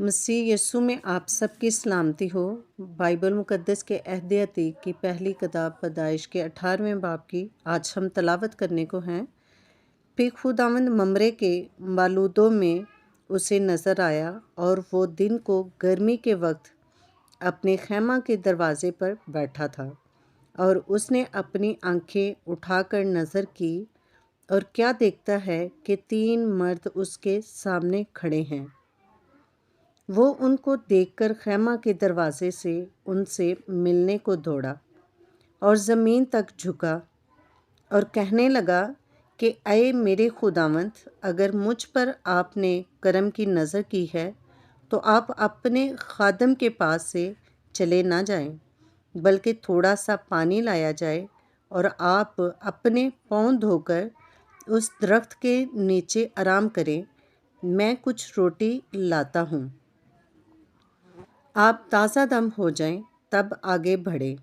مسیح یسوع میں آپ سب کی سلامتی ہو۔ بائبل مقدس کے عہد عتیق کی پہلی کتاب پیدائش کے 18ویں باب کی آج ہم تلاوت کرنے کو ہیں۔ پھر خداوند ممرے کے بالودوں میں اسے نظر آیا اور وہ دن کو گرمی کے وقت اپنے خیمہ کے دروازے پر بیٹھا تھا، اور اس نے اپنی آنکھیں اٹھا کر نظر کی، اور کیا دیکھتا ہے کہ 3 مرد اس کے سامنے کھڑے ہیں۔ وہ ان کو دیکھ کر خیمہ کے دروازے سے ان سے ملنے کو دوڑا اور زمین تک جھکا اور کہنے لگا کہ اے میرے خداوند، اگر مجھ پر آپ نے کرم کی نظر کی ہے تو آپ اپنے خادم کے پاس سے چلے نہ جائیں، بلکہ تھوڑا سا پانی لایا جائے اور آپ اپنے پاؤں دھو کر اس درخت کے نیچے آرام کریں۔ میں کچھ روٹی لاتا ہوں، آپ تازہ دم ہو جائیں تب آگے بڑھیں،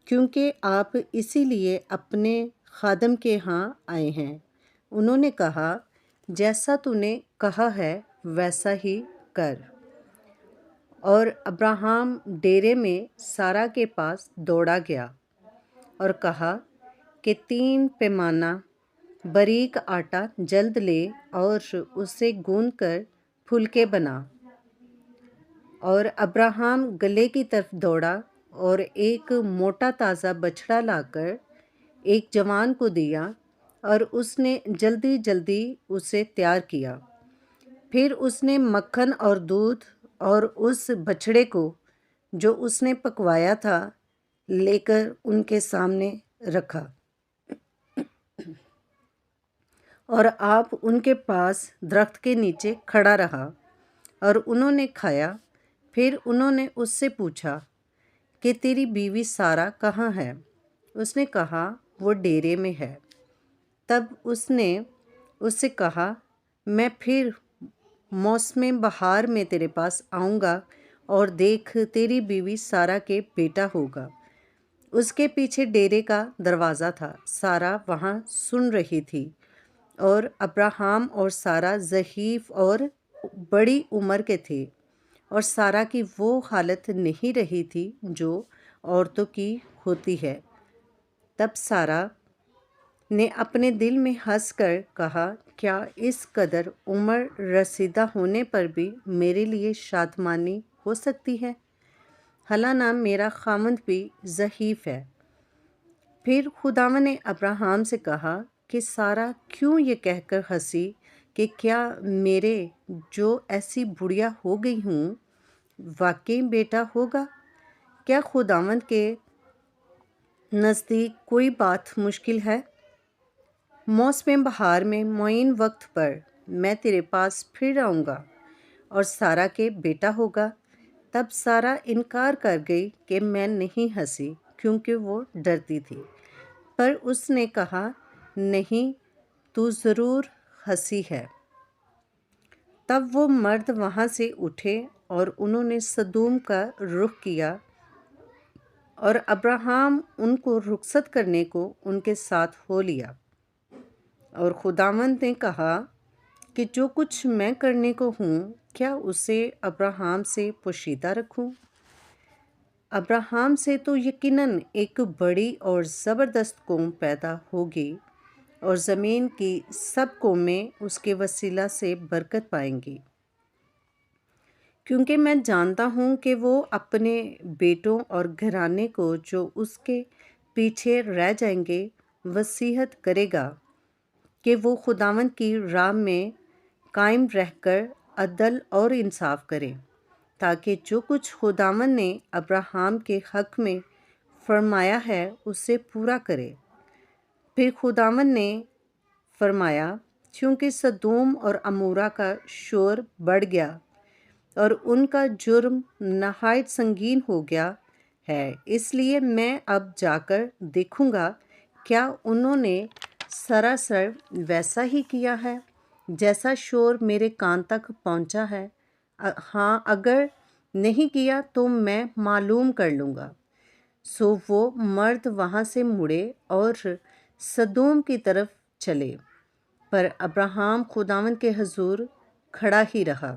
کیونکہ آپ اسی لیے اپنے خادم کے ہاں آئے ہیں۔ انہوں نے کہا، جیسا تو نے کہا ہے ویسا ہی کر۔ اور ابراہیم ڈیرے میں سارا کے پاس دوڑا گیا اور کہا کہ 3 پیمانہ باریک آٹا جلد لے اور اسے گوندھ کر پھلکے بنا۔ اور ابراہیم گلے کی طرف دوڑا اور ایک موٹا تازہ بچھڑا لا کر ایک جوان کو دیا، اور اس نے جلدی جلدی اسے تیار کیا۔ پھر اس نے مکھن اور دودھ اور اس بچھڑے کو جو اس نے پکوایا تھا لے کر ان کے سامنے رکھا، اور آپ ان کے پاس درخت کے نیچے کھڑا رہا، اور انہوں نے کھایا۔ پھر انہوں نے اس سے پوچھا کہ تیری بیوی سارا کہاں ہے؟ اس نے کہا، وہ ڈیرے میں ہے۔ تب اس نے اس سے کہا، میں پھر موسم بہار میں تیرے پاس آؤں گا، اور دیکھ تیری بیوی سارا کے بیٹا ہوگا۔ اس کے پیچھے ڈیرے کا دروازہ تھا۔ سارا وہاں سن رہی تھی، اور ابراہیم اور سارا ضعیف اور بڑی عمر کے تھے، اور سارا کی وہ حالت نہیں رہی تھی جو عورتوں کی ہوتی ہے۔ تب سارا نے اپنے دل میں ہنس کر کہا، کیا اس قدر عمر رسیدہ ہونے پر بھی میرے لیے شادمانی ہو سکتی ہے؟ حالانہ میرا خاوند بھی ضعیف ہے۔ پھر خداوند نے ابراہیم سے کہا کہ سارا کیوں یہ کہہ کر ہنسی کہ کیا میرے جو ایسی بڑھیا ہو گئی ہوں واقعی بیٹا ہوگا؟ کیا خداوند کے نزدیک کوئی بات مشکل ہے؟ موسم بہار میں معین وقت پر میں تیرے پاس پھر آؤں گا اور سارا کے بیٹا ہوگا۔ تب سارا انکار کر گئی کہ میں نہیں ہنسی، کیونکہ وہ ڈرتی تھی۔ پر اس نے کہا، نہیں، تو ضرور ہنسی ہے۔ تب وہ مرد وہاں سے اٹھے اور انہوں نے سدوم کا رخ کیا، اور ابراہیم ان کو رخصت کرنے کو ان کے ساتھ ہو لیا۔ اور خداوند نے کہا کہ جو کچھ میں کرنے کو ہوں، کیا اسے ابراہیم سے پوشیدہ رکھوں؟ ابراہیم سے تو یقیناً ایک بڑی اور زبردست قوم پیدا ہوگی، اور زمین کی سب قومیں اس کے وسیلہ سے برکت پائیں گی، کیونکہ میں جانتا ہوں کہ وہ اپنے بیٹوں اور گھرانے کو جو اس کے پیچھے رہ جائیں گے وصیت کرے گا کہ وہ خداوند کی راہ میں قائم رہ کر عدل اور انصاف کریں، تاکہ جو کچھ خداوند نے ابراہیم کے حق میں فرمایا ہے اسے پورا کرے۔ پھر خداوند نے فرمایا، کیونکہ سدوم اور عمورہ کا شور بڑھ گیا اور ان کا جرم نہایت سنگین ہو گیا ہے، اس لیے میں اب جا کر دیکھوں گا کیا انہوں نے سراسر ویسا ہی کیا ہے جیسا شور میرے کان تک پہنچا ہے۔ ہاں، اگر نہیں کیا تو میں معلوم کر لوں گا۔ سو وہ مرد وہاں سے مڑے اور سدوم کی طرف چلے، پر ابراہیم خداوند کے حضور کھڑا ہی رہا۔